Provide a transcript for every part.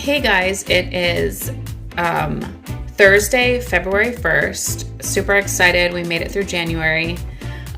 Hey guys, it is Thursday, February 1st. Super excited. We made it through January.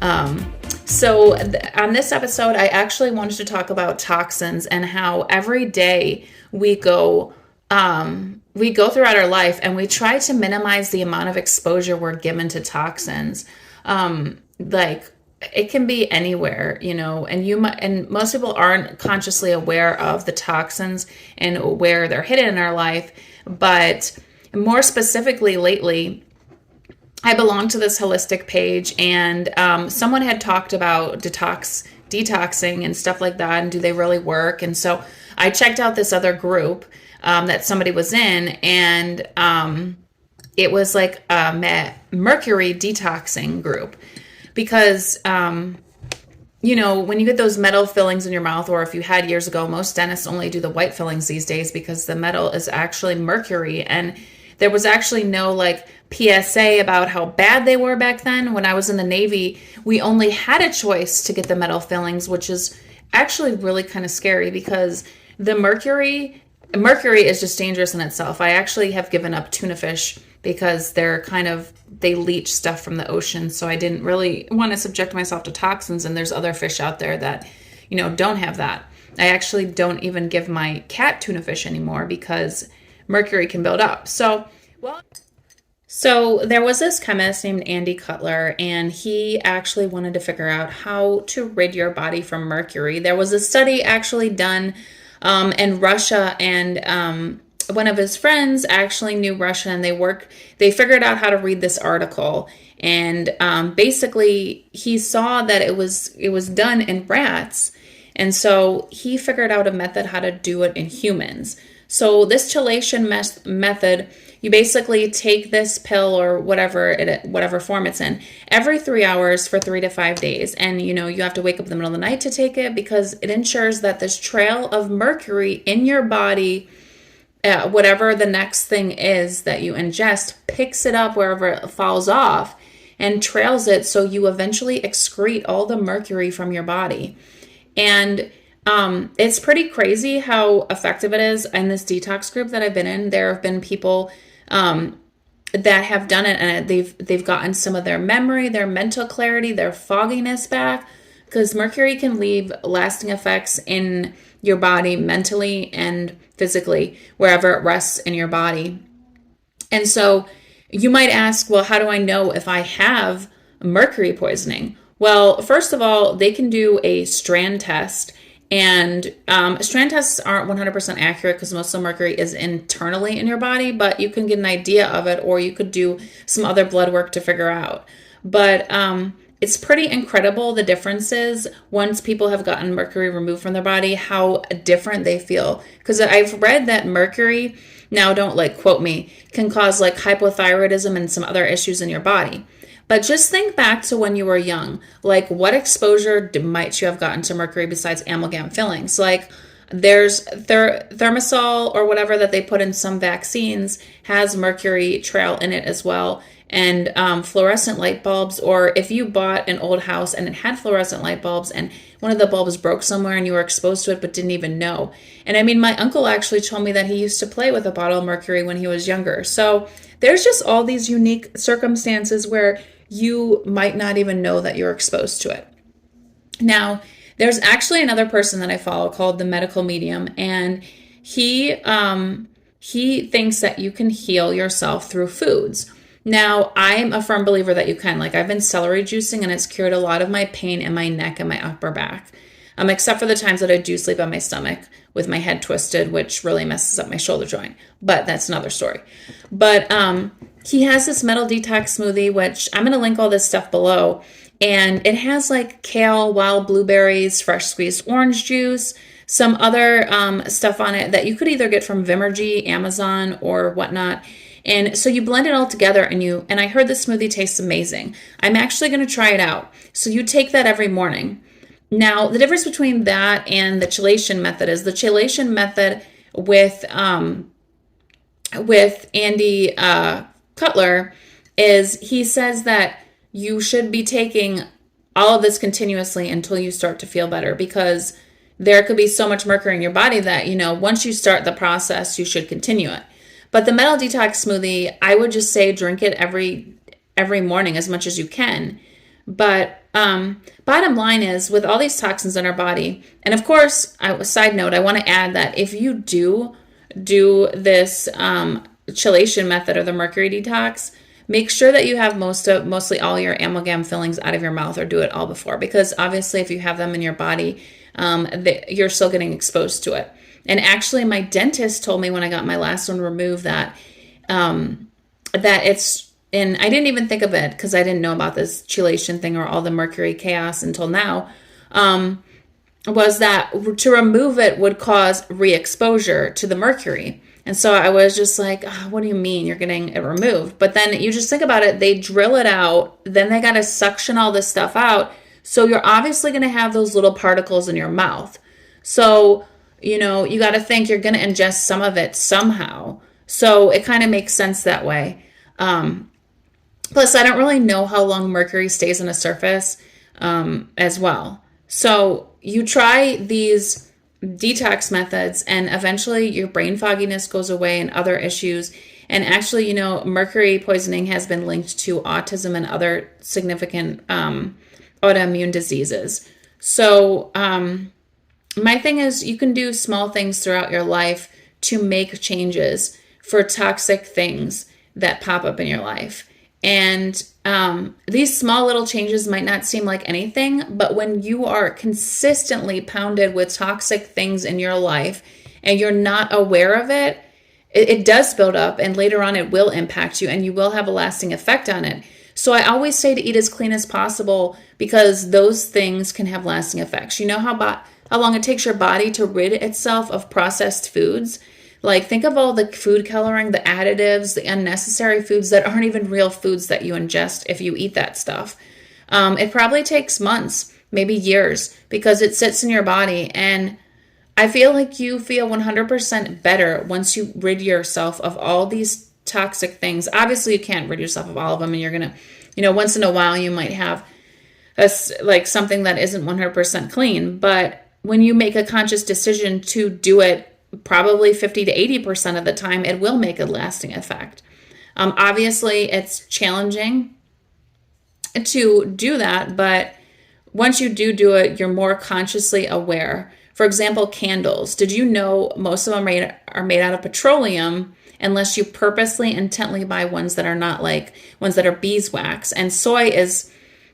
On this episode, I actually wanted to talk about toxins and how every day we go throughout our life and we try to minimize the amount of exposure we're given to toxins. Like it can be anywhere, and most people aren't consciously aware of the toxins and where they're hidden in our life. But more specifically lately, I belong to this holistic page, and someone had talked about detoxing and stuff like that, and do they really work? And so I checked out this other group that somebody was in, and it was like a mercury detoxing group. Because, when you get those metal fillings in your mouth, or if you had years ago, most dentists only do the white fillings these days because the metal is actually mercury. And there was actually no PSA about how bad they were back then. When I was in the Navy, we only had a choice to get the metal fillings, which is actually really kind of scary because the mercury is just dangerous in itself. I actually have given up tuna fish because they leach stuff from the ocean. So I didn't really want to subject myself to toxins. And there's other fish out there that, don't have that. I actually don't even give my cat tuna fish anymore because mercury can build up. So there was this chemist named Andy Cutler, and he actually wanted to figure out how to rid your body from mercury. There was a study actually done in Russia, and one of his friends actually knew Russian, and they figured out how to read this article. And basically he saw that it was done in rats. And so he figured out a method how to do it in humans. So this chelation method, you basically take this pill or whatever form it's in every 3 hours for 3 to 5 days. And, you have to wake up in the middle of the night to take it because it ensures that this trail of mercury in your body, whatever the next thing is that you ingest, picks it up wherever it falls off and trails it, so you eventually excrete all the mercury from your body. And it's pretty crazy how effective it is. In this detox group that I've been in, there have been people that have done it, and they've gotten some of their memory, their mental clarity, their fogginess back, because mercury can leave lasting effects in your body mentally and physically, wherever it rests in your body. And so you might ask, well, how do I know if I have mercury poisoning? Well, first of all, they can do a strand test. And strand tests aren't 100% accurate because most of the mercury is internally in your body, but you can get an idea of it, or you could do some other blood work to figure out. But it's pretty incredible the differences once people have gotten mercury removed from their body, how different they feel. Because I've read that mercury, now don't quote me, can cause hypothyroidism and some other issues in your body. But just think back to when you were young. What exposure might you have gotten to mercury besides amalgam fillings? There's Thermosol or whatever that they put in some vaccines has mercury trail in it as well. And fluorescent light bulbs, or if you bought an old house and it had fluorescent light bulbs and one of the bulbs broke somewhere and you were exposed to it but didn't even know. And I mean, my uncle actually told me that he used to play with a bottle of mercury when he was younger. So there's just all these unique circumstances where you might not even know that you're exposed to it. Now, there's actually another person that I follow called the Medical Medium, and he thinks that you can heal yourself through foods. Now, I'm a firm believer that you can. I've been celery juicing, and it's cured a lot of my pain in my neck and my upper back, except for the times that I do sleep on my stomach with my head twisted, which really messes up my shoulder joint. But that's another story. But he has this metal detox smoothie, which I'm going to link all this stuff below. And it has kale, wild blueberries, fresh squeezed orange juice, some other stuff on it that you could either get from Vimergy, Amazon, or whatnot. And so you blend it all together, and I heard the smoothie tastes amazing. I'm actually going to try it out. So you take that every morning. Now, the difference between that and the chelation method is the chelation method with Andy Cutler is he says that you should be taking all of this continuously until you start to feel better, because there could be so much mercury in your body that, once you start the process, you should continue it. But the metal detox smoothie, I would just say drink it every morning as much as you can. But bottom line is, with all these toxins in our body, and of course, side note, I want to add that if you do this chelation method or the mercury detox, make sure that you have mostly all your amalgam fillings out of your mouth, or do it all before, because obviously if you have them in your body, you're still getting exposed to it. And actually, my dentist told me when I got my last one removed that it's, and I didn't even think of it because I didn't know about this chelation thing or all the mercury chaos until now, was that to remove it would cause re-exposure to the mercury. And so I was just like, oh, what do you mean you're getting it removed? But then you just think about it, they drill it out, then they got to suction all this stuff out. So you're obviously going to have those little particles in your mouth. So, you got to think you're going to ingest some of it somehow. So it kind of makes sense that way. Plus, I don't really know how long mercury stays on a surface as well. So you try these detox methods and eventually your brain fogginess goes away and other issues. And actually, mercury poisoning has been linked to autism and other significant autoimmune diseases. So my thing is, you can do small things throughout your life to make changes for toxic things that pop up in your life. And these small little changes might not seem like anything, but when you are consistently pounded with toxic things in your life and you're not aware of it, it does build up, and later on it will impact you and you will have a lasting effect on it. So I always say to eat as clean as possible, because those things can have lasting effects. You know how long it takes your body to rid itself of processed foods? Like, think of all the food coloring, the additives, the unnecessary foods that aren't even real foods that you ingest if you eat that stuff. It probably takes months, maybe years, because it sits in your body. And I feel like you feel 100% better once you rid yourself of all these toxic things. Obviously, you can't rid yourself of all of them, and you're going to, once in a while you might have something that isn't 100% clean. But when you make a conscious decision to do it, probably 50 to 80% of the time, it will make a lasting effect. Obviously, it's challenging to do that, but once you do it, you're more consciously aware. For example, candles. Did you know most of them are made out of petroleum, unless you purposely, intently buy ones that are not, like ones that are beeswax? And soy is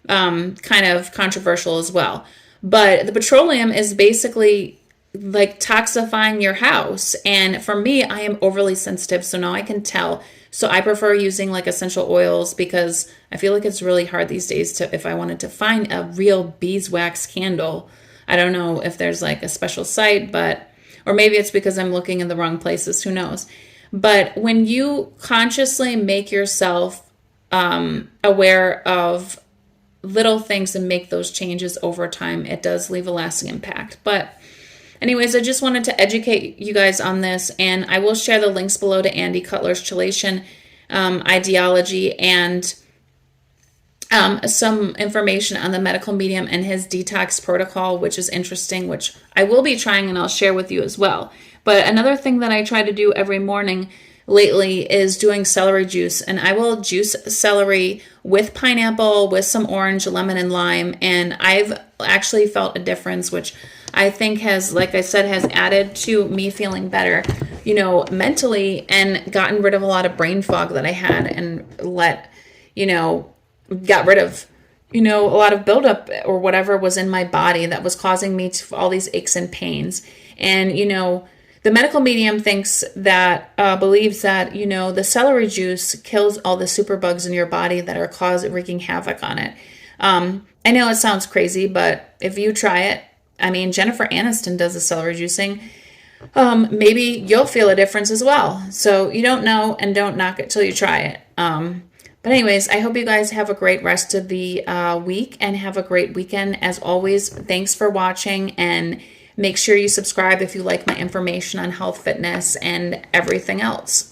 kind of controversial as well. But the petroleum is basically like toxifying your house. And for me, I am overly sensitive, so now I can tell. So I prefer using like essential oils, because I feel like it's really hard these days if I wanted to find a real beeswax candle. I don't know if there's like a special site, or maybe it's because I'm looking in the wrong places, who knows. But when you consciously make yourself aware of little things and make those changes over time, it does leave a lasting impact. But anyways, I just wanted to educate you guys on this, and I will share the links below to Andy Cutler's chelation ideology and some information on the medical medium and his detox protocol, which is interesting, which I will be trying and I'll share with you as well. But another thing that I try to do every morning lately is doing celery juice, and I will juice celery with pineapple, with some orange, lemon, and lime, and I've actually felt a difference, which I think has, like I said, has added to me feeling better, mentally, and gotten rid of a lot of brain fog that I had, and got rid of, a lot of buildup or whatever was in my body that was causing me to all these aches and pains. And, the medical medium believes that, the celery juice kills all the superbugs in your body that are wreaking havoc on it. I know it sounds crazy, but if you try it, Jennifer Aniston does the celery juicing. Maybe you'll feel a difference as well. So you don't know, and don't knock it till you try it. But anyways, I hope you guys have a great rest of the week and have a great weekend. As always, thanks for watching, and make sure you subscribe if you like my information on health, fitness, and everything else.